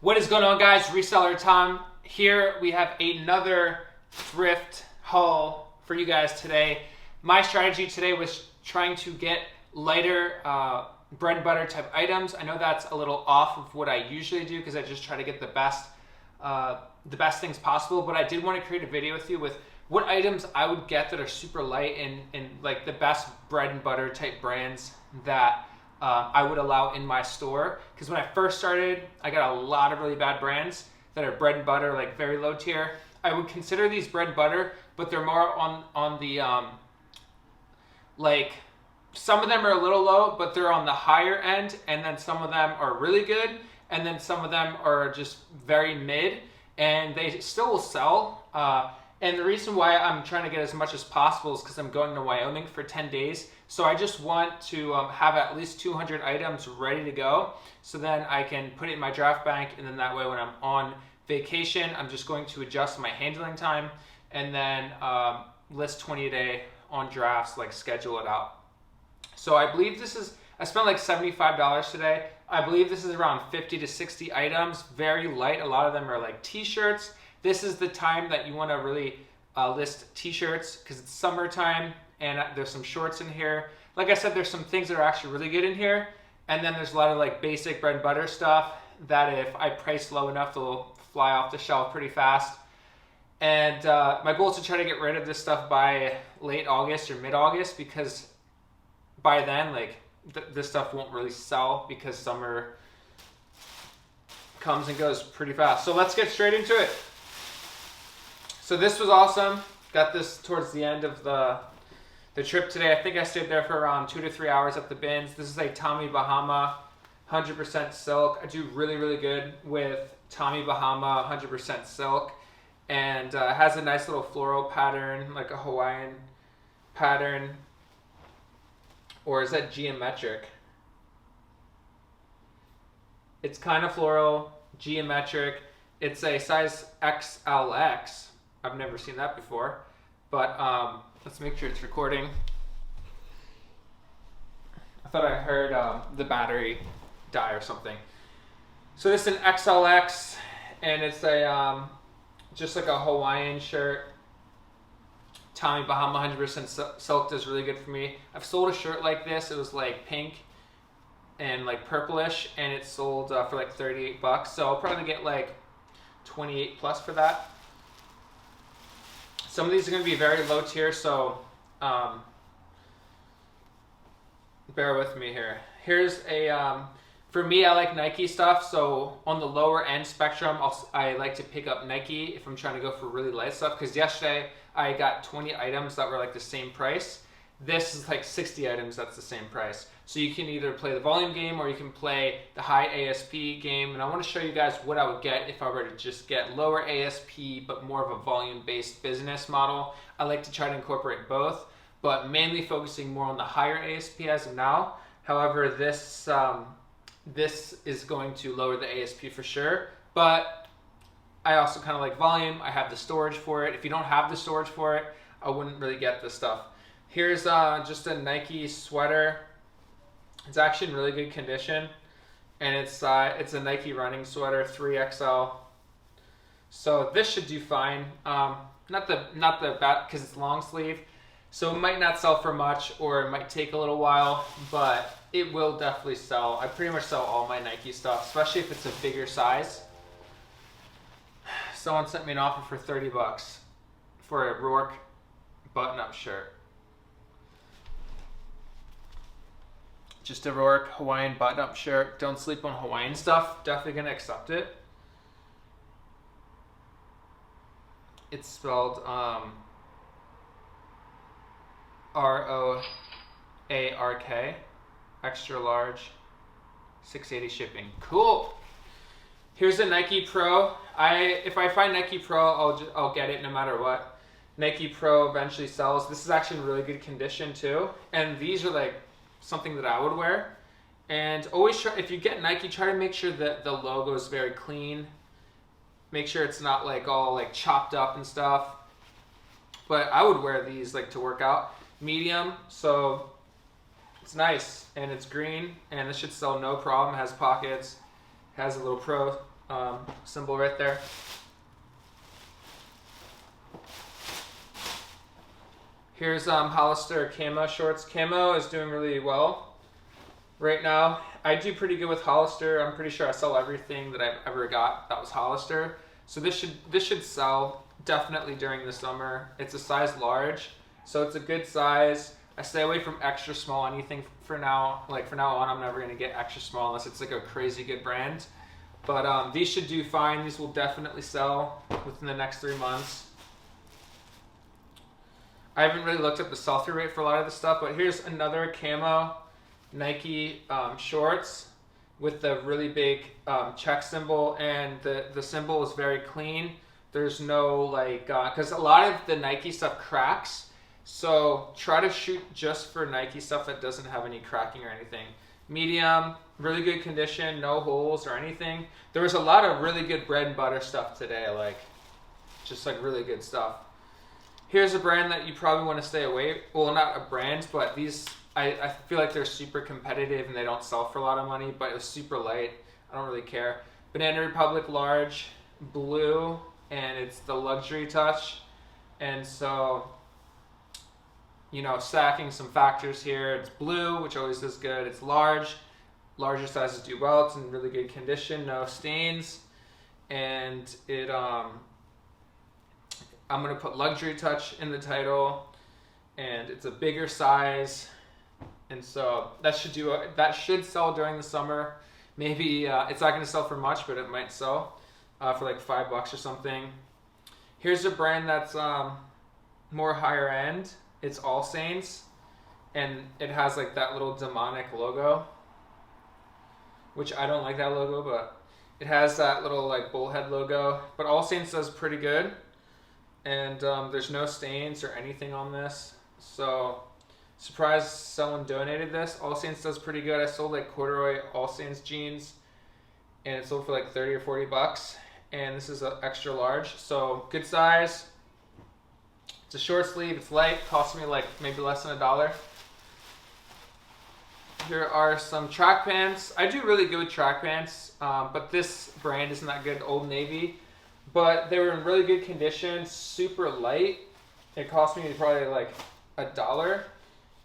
What is going on, guys? Reseller Tom here. We have another thrift haul for you guys today. My strategy today was trying to get lighter bread and butter type items. I know that's a little off of what I usually do because I just try to get the best things possible, but I did want to create a video with you with what items I would get that are super light and like the best bread and butter type brands that I would allow in my store. Because when I first started, I got a lot of really bad brands that are bread and butter, like very low tier. I would consider these bread and butter, but they're more on the like, some of them are a little low, but they're on the higher end, and then some of them are really good, and then some of them are just very mid, and they still will sell. And the reason why I'm trying to get as much as possible is because I'm going to Wyoming for 10 days. So I just want to have at least 200 items ready to go. So then I can put it in my draft bank. And then that way when I'm on vacation, I'm just going to adjust my handling time and then list 20 a day on drafts, like schedule it out. So I believe I spent like $75 today. I believe this is around 50 to 60 items, very light. A lot of them are like t-shirts. This is the time that you want to really list t-shirts because it's summertime, and there's some shorts in here. Like I said, there's some things that are actually really good in here, and then there's a lot of like basic bread and butter stuff that if I price low enough, they'll fly off the shelf pretty fast. And my goal is to try to get rid of this stuff by late August or mid-August, because by then, like, this stuff won't really sell because summer comes and goes pretty fast. So let's get straight into it. So this was awesome. Got this towards the end of the trip today. I think I stayed there for around 2 to 3 hours at the bins. This is a Tommy Bahama 100% silk. I do really, really good with Tommy Bahama 100% silk. And it has a nice little floral pattern, like a Hawaiian pattern. Or is that geometric? It's kind of floral, geometric. It's a size XLX. I've never seen that before, but let's make sure it's recording. I thought I heard the battery die or something. So this is an XLX, and it's a just like a Hawaiian shirt. Tommy Bahama 100% silk does really good for me. I've sold a shirt like this. It was like pink and like purplish, and it sold for like $38. So I'll probably get like 28 plus for that. Some of these are going to be very low tier, so bear with me here. Here's a, for me, I like Nike stuff, so on the lower end spectrum, I like to pick up Nike if I'm trying to go for really light stuff, because yesterday I got 20 items that were like the same price. This is like 60 items that's the same price. So you can either play the volume game or you can play the high ASP game. And I want to show you guys what I would get if I were to just get lower ASP but more of a volume-based business model. I like to try to incorporate both, but mainly focusing more on the higher ASP as of now. However, this is going to lower the ASP for sure, but I also kind of like volume. I have the storage for it. If you don't have the storage for it, I wouldn't really get this stuff. Here's just a Nike sweater. It's actually in really good condition, and it's a Nike running sweater, 3XL. So this should do fine. Not the bad, because it's long sleeve, so it might not sell for much, or it might take a little while, but it will definitely sell. I pretty much sell all my Nike stuff, especially if it's a bigger size. Someone sent me an offer for $30 for a Rourke button-up shirt. Just a Rourke Hawaiian button-up shirt. Don't sleep on Hawaiian stuff. Definitely gonna accept it. It's spelled ROARK, extra large, 680 shipping. Cool. Here's a Nike Pro. If I find Nike Pro, I'll get it no matter what. Nike Pro eventually sells. This is actually in really good condition too, and these are like something that I would wear. And always try, if you get Nike, try to make sure that the logo is very clean. Make sure it's not like all like chopped up and stuff. But I would wear these like to work out. Medium, so it's nice, and it's green, and this should sell no problem. It has pockets, has a little pro symbol right there. Here's Hollister camo shorts. Camo is doing really well right now. I do pretty good with Hollister. I'm pretty sure I sell everything that I've ever got that was Hollister. So this should sell definitely during the summer. It's a size large, so it's a good size. I stay away from extra small anything for now. Like from now on, I'm never gonna get extra small unless it's like a crazy good brand. But these should do fine. These will definitely sell within the next 3 months. I haven't really looked up the sell-through rate for a lot of this stuff, but here's another camo Nike shorts with the really big check symbol, and the symbol is very clean. There's no like, because a lot of the Nike stuff cracks, so try to shoot just for Nike stuff that doesn't have any cracking or anything. Medium, really good condition, no holes or anything. There was a lot of really good bread and butter stuff today, like just like really good stuff. Here's a brand that you probably want to stay away. Well, not a brand, but these, I feel like they're super competitive and they don't sell for a lot of money, but it was super light. I don't really care. Banana Republic large, blue, and it's the luxury touch. And so, you know, stacking some factors here. It's blue, which always does good. It's large. Larger sizes do well. It's in really good condition, no stains. And it, I'm going to put luxury touch in the title, and it's a bigger size, and so that should sell during the summer. Maybe it's not going to sell for much, but it might sell for like $5 or something. Here's a brand that's more higher end. It's All Saints, and it has like that little demonic logo, which I don't like that logo, but it has that little like bullhead logo. But All Saints does pretty good. And there's no stains or anything on this, so surprised someone donated this. All Saints does pretty good. I sold like corduroy All Saints jeans, and it sold for like 30 or 40 bucks. And this is an extra large, so good size. It's a short sleeve. It's light. Cost me like maybe less than $1. Here are some track pants. I do really good with track pants, but this brand isn't that good. Old Navy. But they were in really good condition, super light. It cost me probably like $1.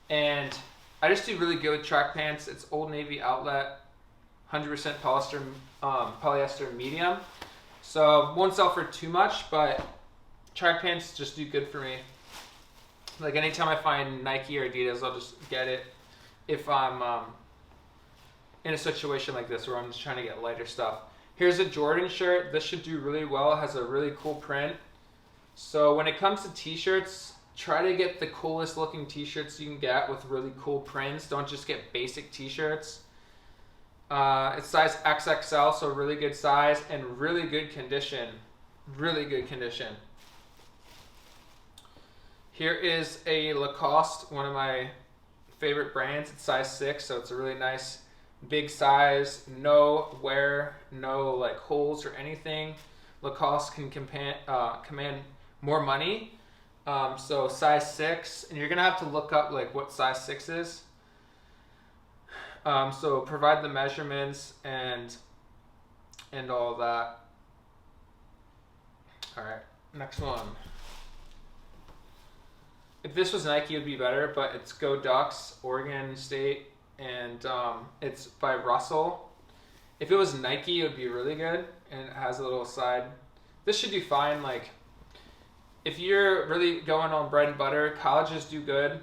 And I just do really good with track pants. It's Old Navy outlet, 100% polyester medium. So won't sell for too much, but track pants just do good for me. Like anytime I find Nike or Adidas, I'll just get it if I'm in a situation like this where I'm just trying to get lighter stuff. Here's a Jordan shirt. This should do really well. It has a really cool print. So when it comes to t-shirts, try to get the coolest looking t-shirts you can get with really cool prints. Don't just get basic t-shirts. It's size XXL, so really good size and really good condition. Really good condition. Here is a Lacoste, one of my favorite brands. It's size 6, so it's a really nice big size, no wear, no like holes or anything. Lacoste can command more money. So size 6, and you're gonna have to look up like what size 6 is. So provide the measurements and all that. All right, next one. If this was Nike, it would be better, but it's Go Ducks, Oregon State, and it's by Russell. If it was Nike, it would be really good, and it has a little side. This should do fine. Like, if you're really going on bread and butter, colleges do good,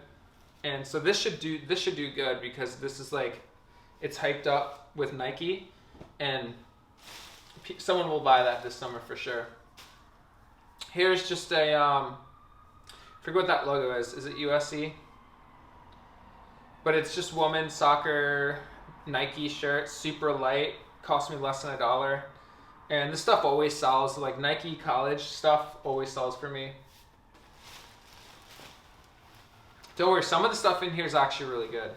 and so this should do good because this is like, it's hyped up with Nike, and someone will buy that this summer for sure. Here's just a I forget what that logo is. Is it USC? But it's just women's soccer Nike shirt, super light, cost me less than $1. And this stuff always sells, like Nike college stuff always sells for me. Don't worry, some of the stuff in here is actually really good.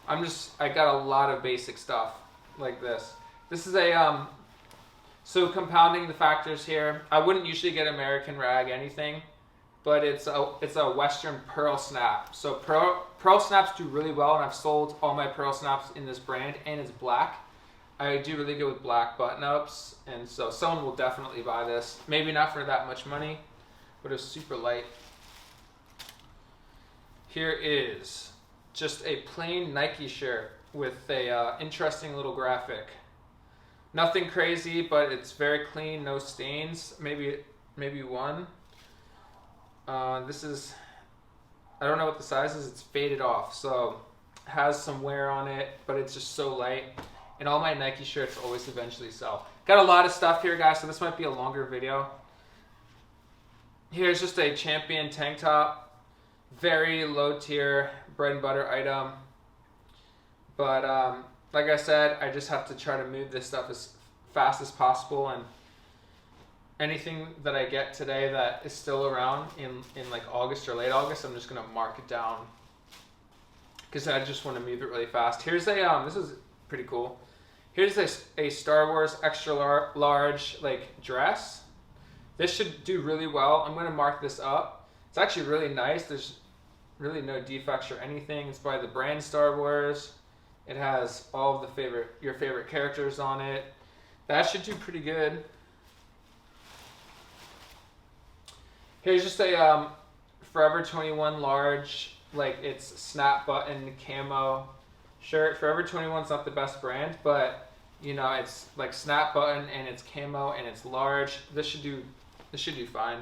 I got a lot of basic stuff like this. This is a, so compounding the factors here, I wouldn't usually get American rag anything, but it's a Western pearl snap. So pearl snaps do really well, and I've sold all my pearl snaps in this brand, and it's black. I do really good with black button-ups, and so someone will definitely buy this. Maybe not for that much money, but it's super light. Here is just a plain Nike shirt with a interesting little graphic. Nothing crazy, but it's very clean, no stains. Maybe one. This is, I don't know what the size is. It's faded off, so it has some wear on it, but it's just so light. And all my Nike shirts always eventually sell. Got a lot of stuff here, guys, so this might be a longer video. Here's just a Champion tank top. Very low tier, bread and butter item. But like I said, I just have to try to move this stuff as fast as possible. And anything that I get today that is still around in like August or late August, I'm just going to mark it down. Because I just want to move it really fast. Here's a, this is pretty cool. Here's a Star Wars extra large like dress. This should do really well. I'm going to mark this up. It's actually really nice. There's really no defects or anything. It's by the brand Star Wars. It has all of your favorite characters on it. That should do pretty good. Here's just a Forever 21 large, like it's snap button camo shirt. Forever 21's not the best brand, but you know, it's like snap button and it's camo and it's large. This should do fine.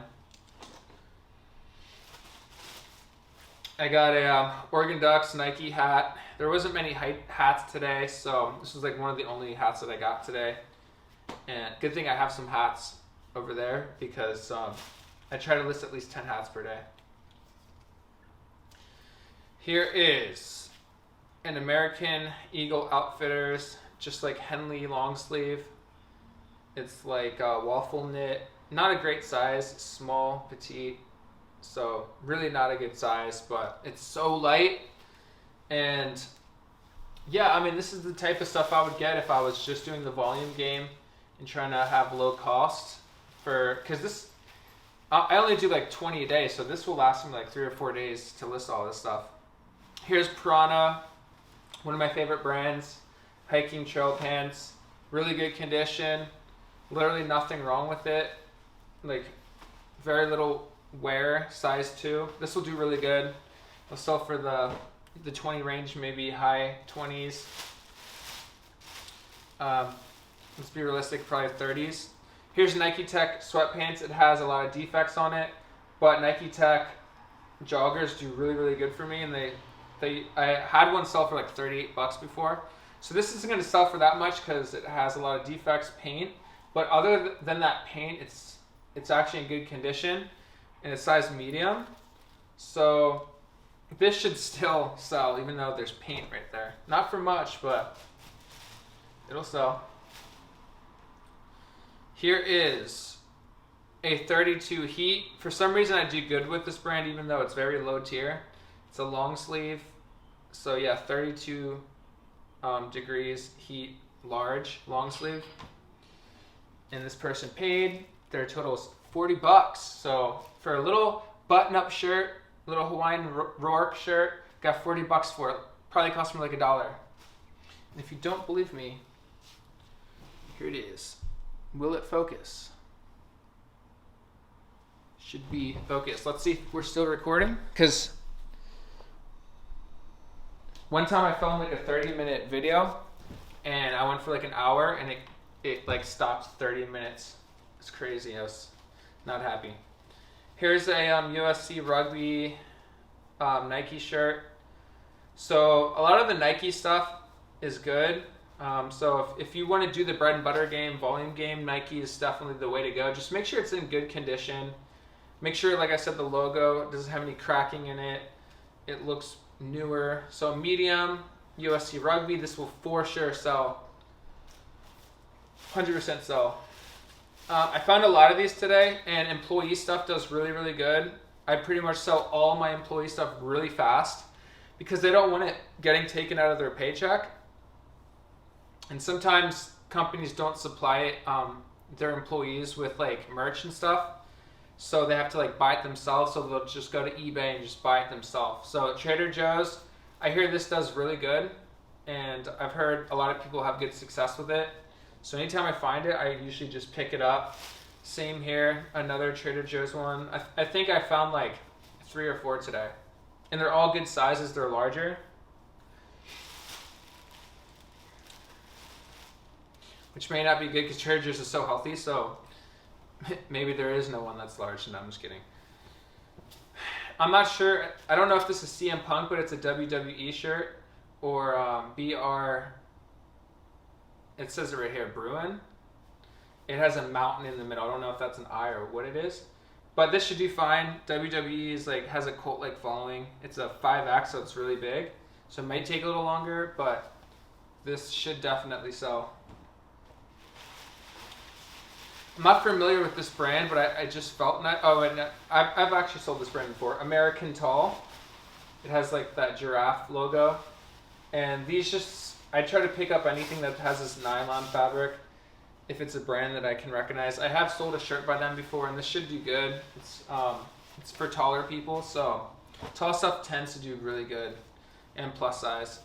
I got a Oregon Ducks Nike hat. There wasn't many hats today, so this was like one of the only hats that I got today. And good thing I have some hats over there because I try to list at least 10 hats per day. Here is an American Eagle Outfitters, just like Henley long sleeve. It's like waffle knit, not a great size, small, petite. So really not a good size, but it's so light. And yeah, I mean, this is the type of stuff I would get if I was just doing the volume game and trying to have low cost because this, I only do like 20 a day. So this will last me like 3 or 4 days to list all this stuff. Here's Piranha, one of my favorite brands, hiking trail pants, really good condition, literally nothing wrong with it. Like very little wear, size 2. This will do really good. I'll sell for the 20 range, maybe high 20s. Let's be realistic, probably 30s. Here's Nike Tech sweatpants. It has a lot of defects on it, but Nike Tech joggers do really, really good for me. And I had one sell for like $38 before. So this isn't going to sell for that much because it has a lot of defects, paint. But other than that paint, it's actually in good condition. And it's size medium. So this should still sell even though there's paint right there. Not for much, but it'll sell. Here is a 32 Heat. For some reason I do good with this brand even though it's very low tier. It's a long sleeve. So yeah, 32 degrees Heat large long sleeve. And this person paid, their total is $40. So for a little button-up shirt, little Hawaiian Rourke shirt, got $40 for it. Probably cost me like $1. And if you don't believe me, here it is. Will it focus? Should be focused. Let's see if we're still recording. Because one time I filmed like a 30-minute video and I went for like an hour and it like stopped 30 minutes. It's crazy. I was not happy. Here's a USC rugby Nike shirt. So a lot of the Nike stuff is good. So if you want to do the bread and butter game, volume game, Nike is definitely the way to go. Just make sure it's in good condition. Make sure, like I said, the logo doesn't have any cracking in it. It looks newer. So medium, USC rugby, this will for sure sell. 100% sell. I found a lot of these today, and employee stuff does really, really good. I pretty much sell all my employee stuff really fast because they don't want it getting taken out of their paycheck. And sometimes companies don't supply their employees with like merch and stuff, so they have to like buy it themselves. So they'll just go to eBay and just buy it themselves. So Trader Joe's, I hear this does really good, and I've heard a lot of people have good success with it. So anytime I find it, I usually just pick it up. Same here, another Trader Joe's one. I think I found like 3 or 4 today. And they're all good sizes, they're larger. Which may not be good because Trader Joe's is so healthy, so maybe there is no one that's large. No, I'm just kidding. I'm not sure, I don't know if this is CM Punk, but it's a WWE shirt. Or BR, it says it right here, Bruin. It has a mountain in the middle. I don't know if that's an I or what it is. But this should do fine. WWE is like has a cult-like following. It's a 5X, so it's really big. So it might take a little longer, but this should definitely sell. I'm not familiar with this brand, but I just felt nice. Oh, and I've actually sold this brand before. American Tall. It has like that giraffe logo. And these just, I try to pick up anything that has this nylon fabric if it's a brand that I can recognize. I have sold a shirt by them before, and this should do good. It's for taller people, so tall stuff tends to do really good, and plus size.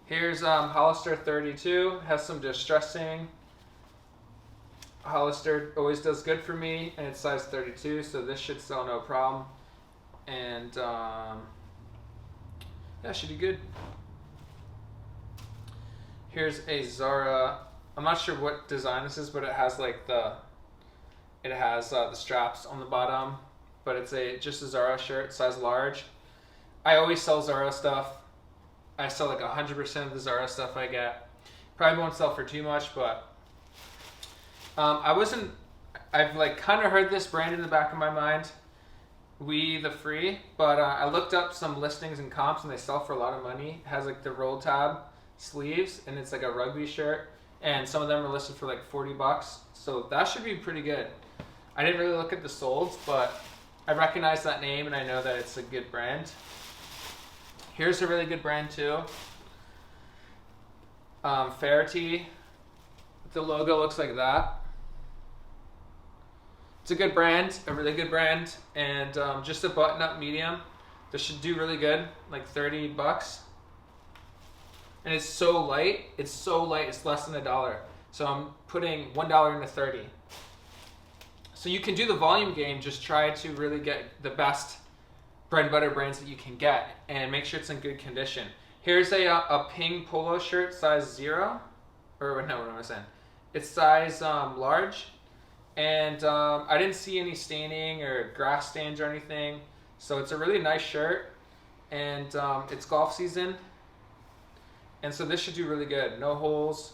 Here's Hollister 32, has some distressing. Hollister always does good for me, and it's size 32, so this should sell no problem. And yeah, should do good. Here's a Zara. I'm not sure what design this is, but it has like the straps on the bottom. But it's just a Zara shirt, size large. I always sell Zara stuff. I sell like 100% of the Zara stuff I get. Probably won't sell for too much, but I've like kind of heard this brand in the back of my mind, We the Free, but I looked up some listings and comps, and they sell for a lot of money. It has like the roll tab sleeves, and it's like a rugby shirt, and some of them are listed for like $40, so that should be pretty good. I didn't really look at the solds, but I recognize that name and I know that it's a good brand. Here's a really good brand too. Fairty. The logo looks like that. It's a good brand, a really good brand, and just a button-up medium. This should do really good, like $30. And it's so light. It's less than $1. So I'm putting $1 into 30. So you can do the volume game. Just try to really get the best bread and butter brands that you can get, and make sure it's in good condition. Here's a ping polo shirt, size 0, or no, what am I saying? It's size large, and I didn't see any staining or grass stains or anything. So it's a really nice shirt, and it's golf season. And so this should do really good. No holes.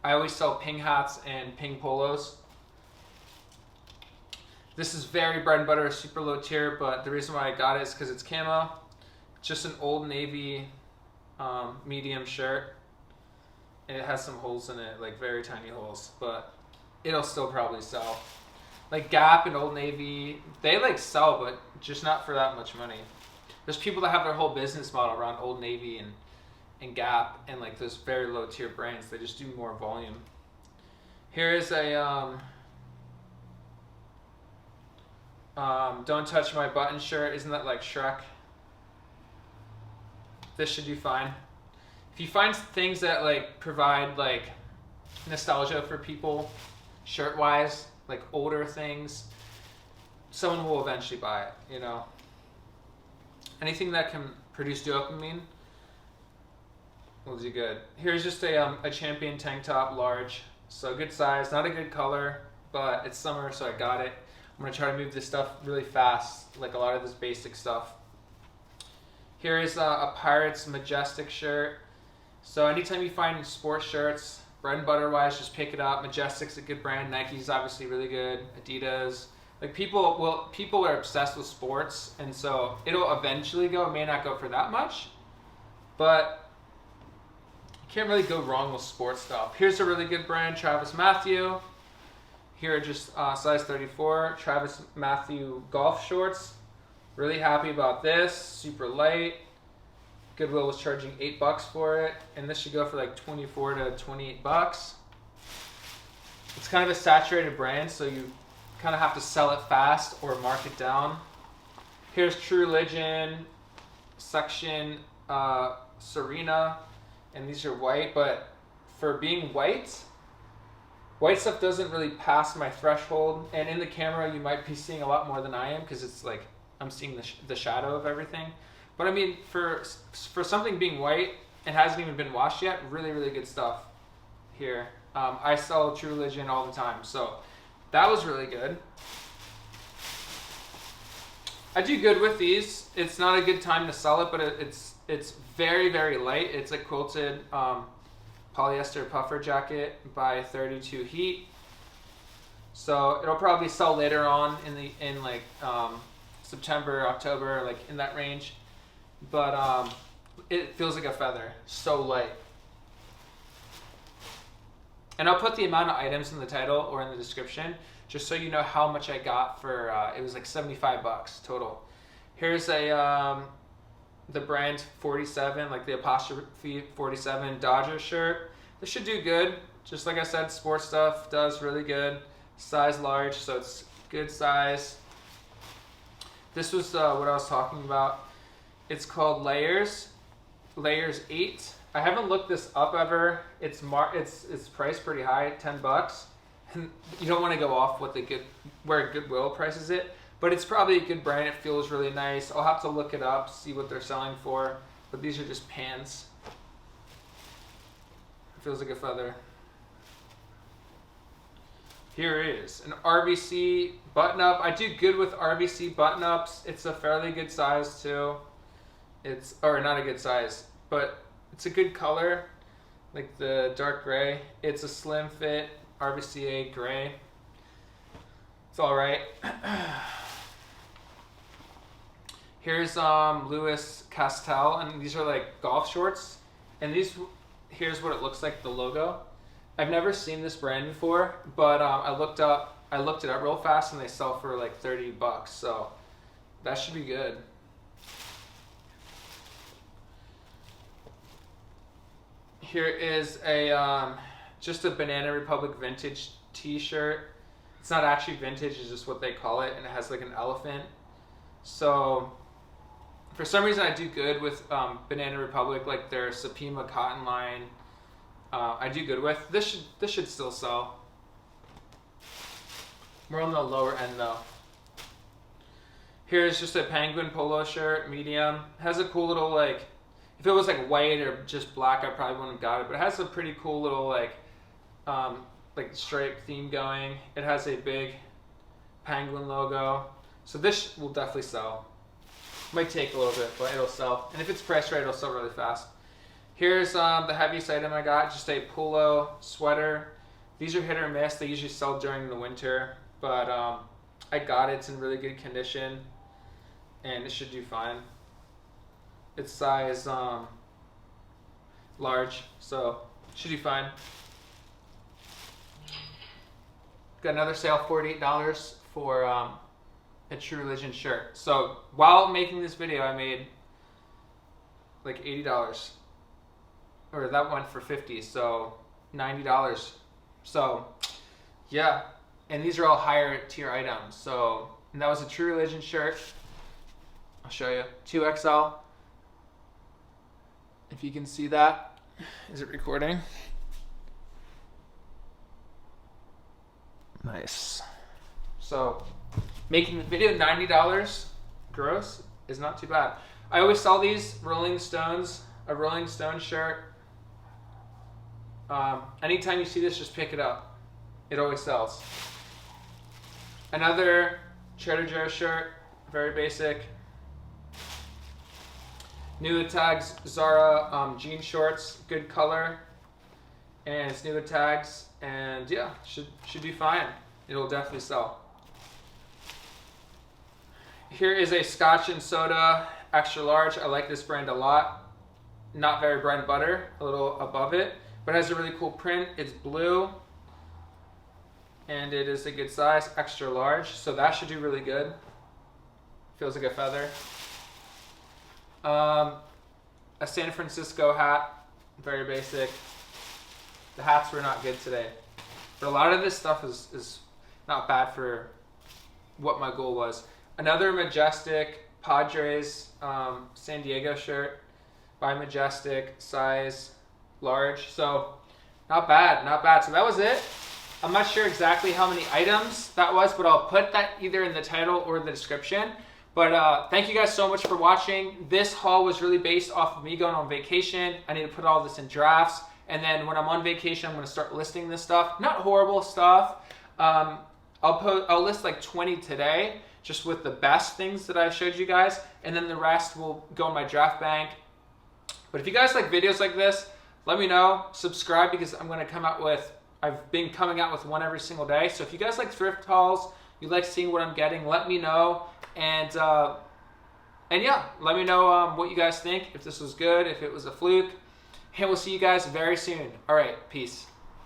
I always sell ping hats and ping polos. This is very bread and butter, super low tier, but the reason why I got it is because it's camo. It's just an Old Navy medium shirt. And it has some holes in it, like very tiny holes, but it'll still probably sell. Like Gap and Old Navy, they like sell, but just not for that much money. There's people that have their whole business model around Old Navy and Gap and like those very low tier brands. They just do more volume. Here is a Don't Touch My Button shirt. Isn't that like Shrek? This should do fine. If you find things that like provide like nostalgia for people, shirt wise, like older things, someone will eventually buy it, you know. Anything that can produce dopamine will do good. Here's just a Champion tank top, large. So good size, not a good color, but it's summer, so I got it. I'm gonna try to move this stuff really fast, like a lot of this basic stuff. Here is a Pirates Majestic shirt. So anytime you find sports shirts, bread and butter wise, just pick it up. Majestic's a good brand. Nike's obviously really good. Adidas. Like people are obsessed with sports, and so it'll eventually go. It may not go for that much, but you can't really go wrong with sports stuff. Here's a really good brand, Travis Matthew. Here are just size 34, Travis Matthew golf shorts. Really happy about this, super light. Goodwill was charging $8 for it, and this should go for like $24 to $28. It's kind of a saturated brand, so you kind of have to sell it fast or mark it down. Here's True Religion, section Serena. and these are white, but for being white stuff doesn't really pass my threshold, and in the camera you might be seeing a lot more than I am because it's like I'm seeing the shadow of everything. But I mean, for something being white and hasn't even been washed yet, really, really good stuff here. I sell True Religion all the time, so that was really good. I do good with these. It's not a good time to sell it, but it's very, very light. It's a quilted polyester puffer jacket by 32 Heat. So it'll probably sell later on in like September, October, like in that range. But it feels like a feather, so light. And I'll put the amount of items in the title or in the description, just so you know how much I got for, it was like $75 total. Here's the brand 47, like the apostrophe 47 Dodger shirt. This should do good. Just like I said, sports stuff does really good. Size large, so it's good size. This was what I was talking about. It's called Layers 8. I haven't looked this up ever. It's priced pretty high, $10. And you don't want to go off what where Goodwill prices it, but it's probably a good brand. It feels really nice. I'll have to look it up, see what they're selling for. But these are just pants. It feels like a feather. Here is an RBC button-up. I do good with RBC button-ups. It's a fairly good size too. Or not a good size, but it's a good color, like the dark gray. It's a slim fit RBCA gray. It's all right. Here's Louis Castell, and these are like golf shorts. And here's what it looks like, the logo. I've never seen this brand before, but I looked it up real fast, and they sell for like $30. So that should be good. Here is just a Banana Republic vintage t-shirt. It's not actually vintage, it's just what they call it, and it has like an elephant. So for some reason I do good with Banana Republic, like their Supima cotton line. I do good with. This should still sell. We're on the lower end though. Here's just a penguin polo shirt, medium. It has a cool little like, if it was like white or just black, I probably wouldn't have got it. But it has a pretty cool little like stripe theme going. It has a big penguin logo. So this will definitely sell. Might take a little bit, but it'll sell. And if it's priced right, it'll sell really fast. Here's the heaviest item I got, just a polo sweater. These are hit or miss. They usually sell during the winter, but I got it. It's in really good condition, and it should do fine. It's size large, so should do fine. Got another sale, $48 for a True Religion shirt. So while making this video, I made like $80, or that went for $50, so $90. So yeah, and these are all higher tier items. So, and that was a True Religion shirt. I'll show you, 2XL. If you can see that. Is it recording? Nice. So making the video, $90 gross is not too bad. I always sell these Rolling Stones, a Rolling Stone shirt. Anytime you see this, just pick it up. It always sells. Another Trader Joe's shirt, very basic. New tags, Zara jean shorts, good color, and it's new tags, and yeah, should be fine. It'll definitely sell. Here is a Scotch and Soda extra large. I like this brand a lot. Not very bread and butter, a little above it, but it has a really cool print. It's blue, and it is a good size, extra large, so that should do really good. Feels like a feather. A San Francisco hat, very basic. The hats were not good today, but a lot of this stuff is not bad for what my goal was. Another Majestic Padres San Diego shirt by Majestic, size large. So not bad, not bad. So that was it. I'm not sure exactly how many items that was, but I'll put that either in the title or the description. But thank you guys so much for watching. This haul was really based off of me going on vacation. I need to put all this in drafts. And then when I'm on vacation, I'm going to start listing this stuff. Not horrible stuff. I'll list like 20 today, just with the best things that I showed you guys. And then the rest will go in my draft bank. But if you guys like videos like this, let me know. Subscribe, because I'm going to come out with, I've been coming out with one every single day. So if you guys like thrift hauls, you like seeing what I'm getting, let me know. And yeah, let me know what you guys think, if this was good, if it was a fluke. And we'll see you guys very soon. All right, peace.